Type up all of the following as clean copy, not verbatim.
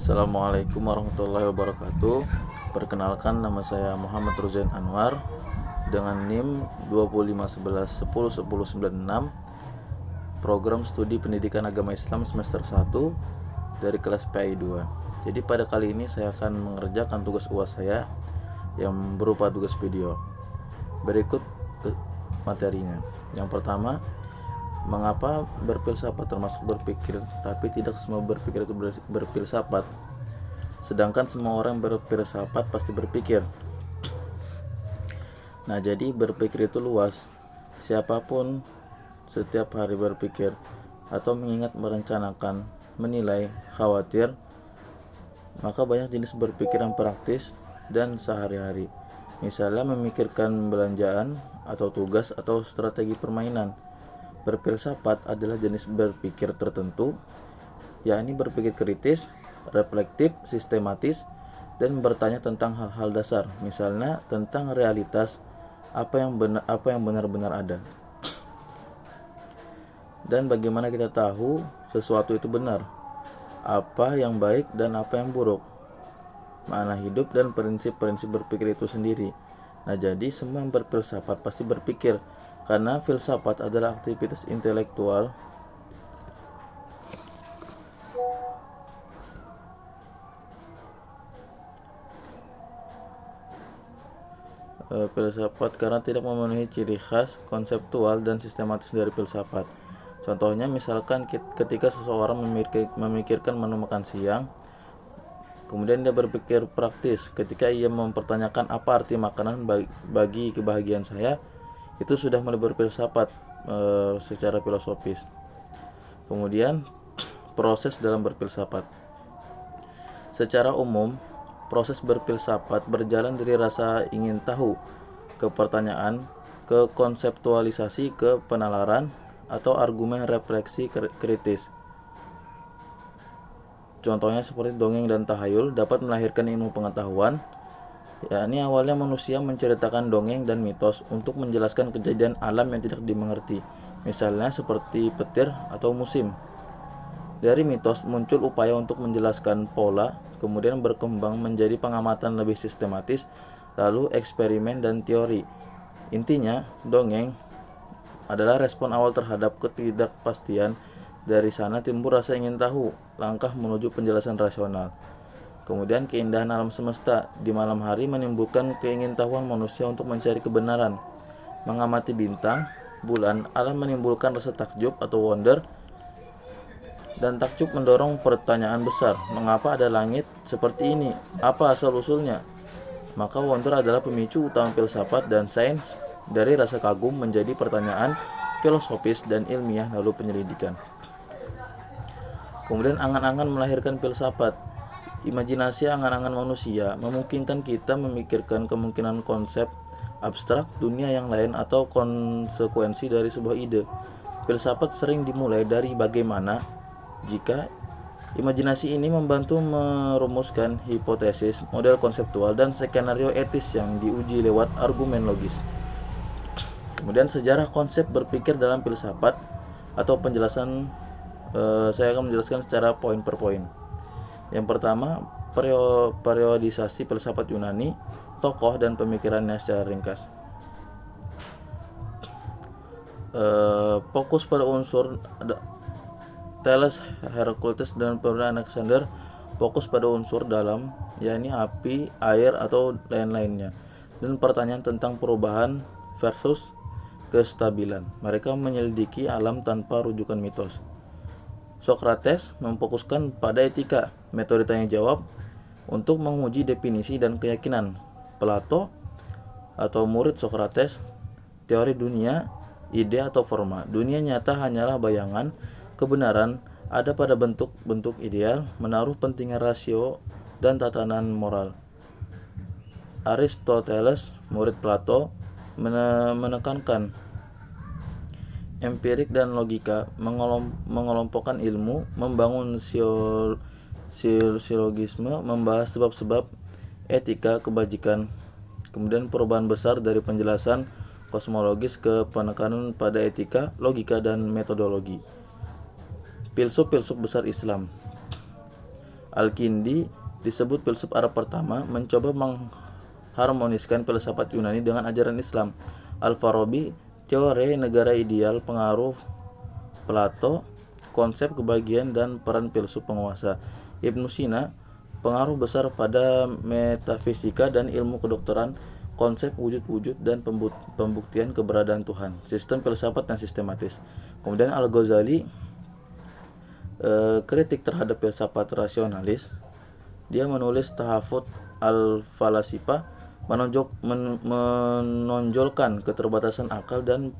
Assalamualaikum warahmatullahi wabarakatuh. Perkenalkan, nama saya Muhammad Ruzain Anwar dengan NIM 2511101096, program studi pendidikan agama Islam semester 1 dari kelas PAI 2. Jadi pada kali ini saya akan mengerjakan tugas UAS saya yang berupa tugas video. Berikut materinya. Yang pertama, mengapa berfilsafat termasuk berpikir, tapi tidak semua berpikir itu berfilsafat, sedangkan semua orang berfilsafat pasti berpikir. Nah, jadi berpikir itu luas. Siapapun setiap hari berpikir atau mengingat, merencanakan, menilai, khawatir, maka banyak jenis berpikir yang praktis dan sehari-hari. Misalnya memikirkan belanjaan atau tugas atau strategi permainan. Berfilsafat adalah jenis berpikir tertentu, yakni berpikir kritis, reflektif, sistematis, dan bertanya tentang hal-hal dasar, misalnya tentang realitas, apa yang benar-benar ada. Dan bagaimana kita tahu sesuatu itu benar, apa yang baik dan apa yang buruk, makna hidup dan prinsip-prinsip berpikir itu sendiri. Nah, jadi semua yang berfilsafat pasti berpikir, karena filsafat adalah aktivitas intelektual karena tidak memenuhi ciri khas konseptual dan sistematis dari filsafat. Contohnya, misalkan ketika seseorang memikirkan menu makan siang, kemudian dia berpikir praktis ketika ia mempertanyakan apa arti makanan bagi kebahagiaan saya, itu sudah mulai berfilsafat secara filosofis. Kemudian proses dalam berfilsafat. Secara umum, proses berfilsafat berjalan dari rasa ingin tahu ke pertanyaan, ke konseptualisasi, ke penalaran atau argumen refleksi kritis. Contohnya seperti dongeng dan tahayul dapat melahirkan ilmu pengetahuan, yakni awalnya manusia menceritakan dongeng dan mitos untuk menjelaskan kejadian alam yang tidak dimengerti, misalnya seperti petir atau musim. Dari mitos muncul upaya untuk menjelaskan pola, kemudian berkembang menjadi pengamatan lebih sistematis, lalu eksperimen dan teori. Intinya, dongeng adalah respon awal terhadap ketidakpastian. Dari sana timbul rasa ingin tahu, langkah menuju penjelasan rasional. Kemudian keindahan alam semesta di malam hari menimbulkan keingintahuan manusia untuk mencari kebenaran. Mengamati bintang, bulan, alam menimbulkan rasa takjub atau wonder, dan takjub mendorong pertanyaan besar, mengapa ada langit seperti ini? Apa asal-usulnya? Maka wonder adalah pemicu utama filsafat dan sains. Dari rasa kagum menjadi pertanyaan filosofis dan ilmiah, lalu penyelidikan. Kemudian angan-angan melahirkan filsafat. Imajinasi angan-angan manusia memungkinkan kita memikirkan kemungkinan konsep abstrak dunia yang lain atau konsekuensi dari sebuah ide. Filsafat sering dimulai dari bagaimana jika imajinasi ini membantu merumuskan hipotesis, model konseptual, dan skenario etis yang diuji lewat argumen logis. Kemudian sejarah konsep berpikir dalam filsafat atau penjelasan, saya akan menjelaskan secara poin per poin. Yang pertama, periodisasi filsafat Yunani, tokoh dan pemikirannya secara ringkas. Fokus pada unsur Thales, Heraclitus, dan Alexander fokus pada unsur dalam, yakni api, air, atau lain-lainnya, dan pertanyaan tentang perubahan versus kestabilan. Mereka menyelidiki alam tanpa rujukan mitos. Socrates memfokuskan pada etika, metode tanya jawab untuk menguji definisi dan keyakinan. Plato atau murid Socrates, teori dunia, ide atau forma. Dunia nyata hanyalah bayangan, kebenaran ada pada bentuk-bentuk ideal, menaruh pentingnya rasio dan tatanan moral. Aristoteles, murid Plato, menekankan empirik dan logika, mengelompokkan ilmu, membangun silogisme, membahas sebab-sebab etika kebajikan. Kemudian perubahan besar dari penjelasan kosmologis ke penekanan pada etika, logika, dan metodologi. Filsuf besar Islam. Al-Kindi disebut filsuf Arab pertama mencoba mengharmoniskan filsafat Yunani dengan ajaran Islam. Al-Farabi, teori negara ideal, pengaruh Plato, konsep kebahagiaan dan peran filsuf penguasa. Ibnu Sina, pengaruh besar pada metafisika dan ilmu kedokteran, konsep wujud-wujud dan pembuktian keberadaan Tuhan, sistem filsafat yang sistematis. Kemudian Al-Ghazali, kritik terhadap filsafat rasionalis. Dia menulis Tahafut al-Falasifah, menonjolkan keterbatasan akal dan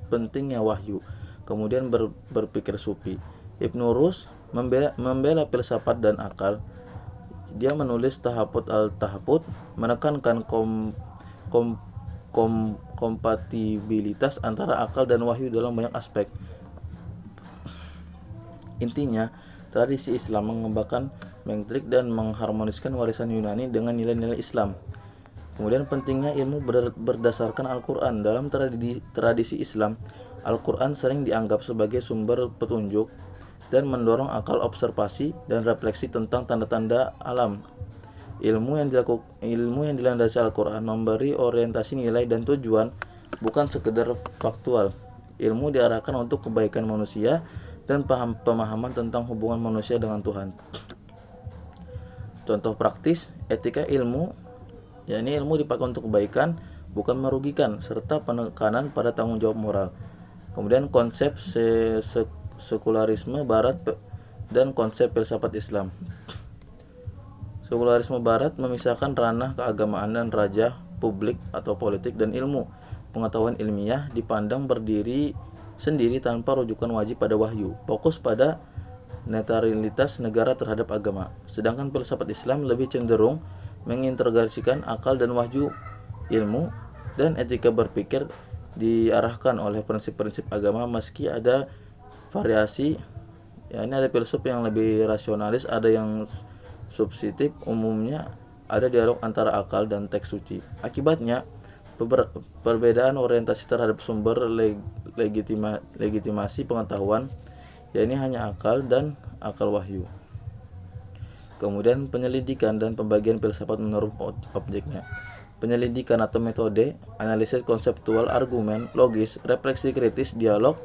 pentingnya wahyu. Kemudian berpikir sufi. Ibnu Rus membela filsafat dan akal. Dia menulis Tahafut al-Tahafut, menekankan kompatibilitas antara akal dan wahyu dalam banyak aspek. Intinya, tradisi Islam mengembangkan, mengkritik dan mengharmoniskan warisan Yunani dengan nilai-nilai Islam. Kemudian pentingnya ilmu berdasarkan Al-Quran. Dalam tradisi Islam, Al-Quran sering dianggap sebagai sumber petunjuk dan mendorong akal observasi dan refleksi tentang tanda-tanda alam. Ilmu yang dilandasi Al-Quran memberi orientasi nilai dan tujuan, bukan sekedar faktual. Ilmu diarahkan untuk kebaikan manusia dan pemahaman tentang hubungan manusia dengan Tuhan. Contoh praktis, etika ilmu, yakni ilmu dipakai untuk kebaikan, bukan merugikan, serta penekanan pada tanggung jawab moral. Kemudian konsep sekularisme Barat dan konsep filsafat Islam. Sekularisme Barat memisahkan ranah keagamaan dan raja, publik atau politik dan ilmu. Pengetahuan ilmiah dipandang berdiri sendiri tanpa rujukan wajib pada wahyu, fokus pada netralitas negara terhadap agama. Sedangkan filsafat Islam lebih cenderung mengintegrasikan akal dan wahyu, ilmu dan etika berpikir diarahkan oleh prinsip-prinsip agama, meski ada variasi. Ya, ini ada filsuf yang lebih rasionalis, ada yang substantif. Umumnya ada dialog antara akal dan teks suci. Akibatnya, perbedaan orientasi terhadap sumber legitimasi pengetahuan, yakni hanya akal dan akal wahyu. Kemudian penyelidikan dan pembagian filsafat menurut objeknya. Penyelidikan atau metode, analisis konseptual, argumen, logis, refleksi kritis, dialog,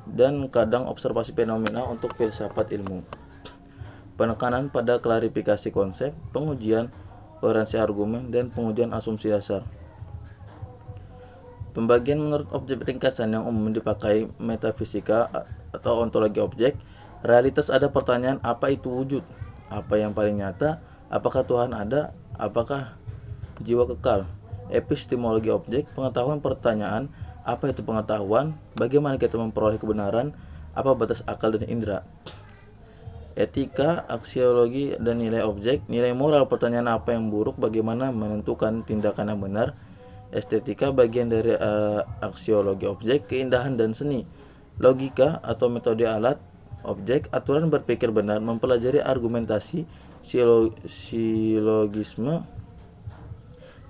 dan kadang observasi fenomena untuk filsafat ilmu. Penekanan pada klarifikasi konsep, pengujian, koherensi argumen, dan pengujian asumsi dasar. Pembagian menurut objek ringkasan yang umum dipakai metafisika atau ontologi objek. Realitas ada pertanyaan, apa itu wujud? Apa yang paling nyata? Apakah Tuhan ada? Apakah jiwa kekal? Epistemologi objek, pengetahuan pertanyaan, apa itu pengetahuan? Bagaimana kita memperoleh kebenaran? Apa batas akal dan indera? Etika, aksiologi dan nilai objek. Nilai moral, pertanyaan apa yang buruk? Bagaimana menentukan tindakan yang benar? Estetika, bagian dari aksiologi objek, keindahan dan seni. Logika atau metode alat objek, aturan berpikir benar, mempelajari argumentasi, silogisme,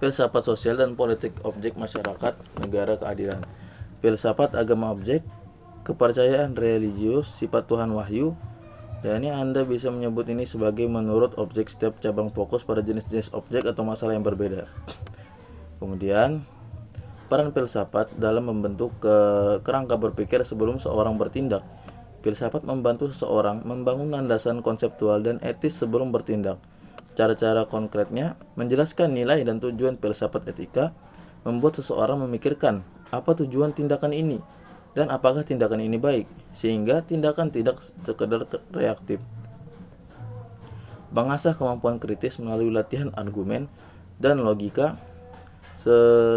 filsafat sosial dan politik objek, masyarakat, negara, keadilan. Filsafat agama objek, kepercayaan religius, sifat Tuhan, wahyu. Ya, ini Anda bisa menyebut ini sebagai menurut objek. Setiap cabang fokus pada jenis-jenis objek atau masalah yang berbeda. Kemudian peran filsafat dalam membentuk kerangka berpikir sebelum seorang bertindak. Filsafat membantu seseorang membangun landasan konseptual dan etis sebelum bertindak. Cara-cara konkretnya menjelaskan nilai dan tujuan filsafat etika, membuat seseorang memikirkan apa tujuan tindakan ini dan apakah tindakan ini baik, sehingga tindakan tidak sekedar reaktif. Mengasah kemampuan kritis melalui latihan argumen dan logika.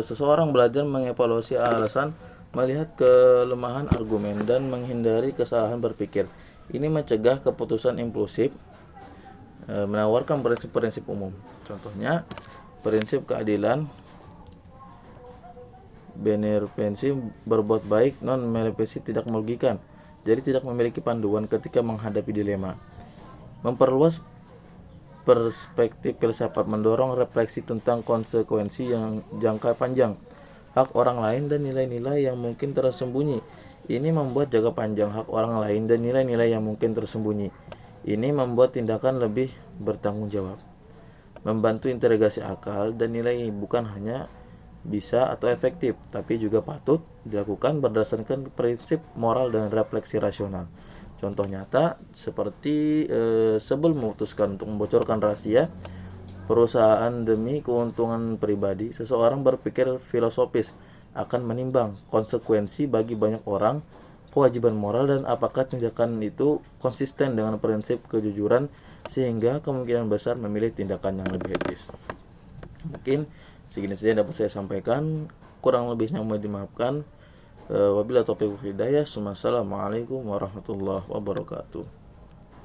Seseorang belajar mengevaluasi alasan, melihat kelemahan argumen, dan menghindari kesalahan berpikir. Ini mencegah keputusan impulsif, menawarkan prinsip-prinsip umum. Contohnya, prinsip keadilan, benevolence, berbuat baik, non maleficence, tidak merugikan. Jadi tidak memiliki panduan ketika menghadapi dilema. Memperluas perspektif filsafat, mendorong refleksi tentang konsekuensi yang jangka panjang, hak orang lain dan nilai-nilai yang mungkin tersembunyi. Ini membuat jangka panjang hak orang lain dan nilai-nilai yang mungkin tersembunyi. Ini membuat tindakan lebih bertanggung jawab, membantu integrasi akal dan nilai bukan hanya bisa atau efektif, tapi juga patut dilakukan berdasarkan prinsip moral dan refleksi rasional. Contoh nyata seperti sebelum memutuskan untuk membocorkan rahasia perusahaan demi keuntungan pribadi, seseorang berpikir filosofis akan menimbang konsekuensi bagi banyak orang, kewajiban moral, dan apakah tindakan itu konsisten dengan prinsip kejujuran sehingga kemungkinan besar memilih tindakan yang lebih etis. Mungkin segini saja yang dapat saya sampaikan, kurang lebihnya mohon dimaafkan. Wabillahi taufiq wal hidayah. Wassalamualaikum warahmatullahi wabarakatuh.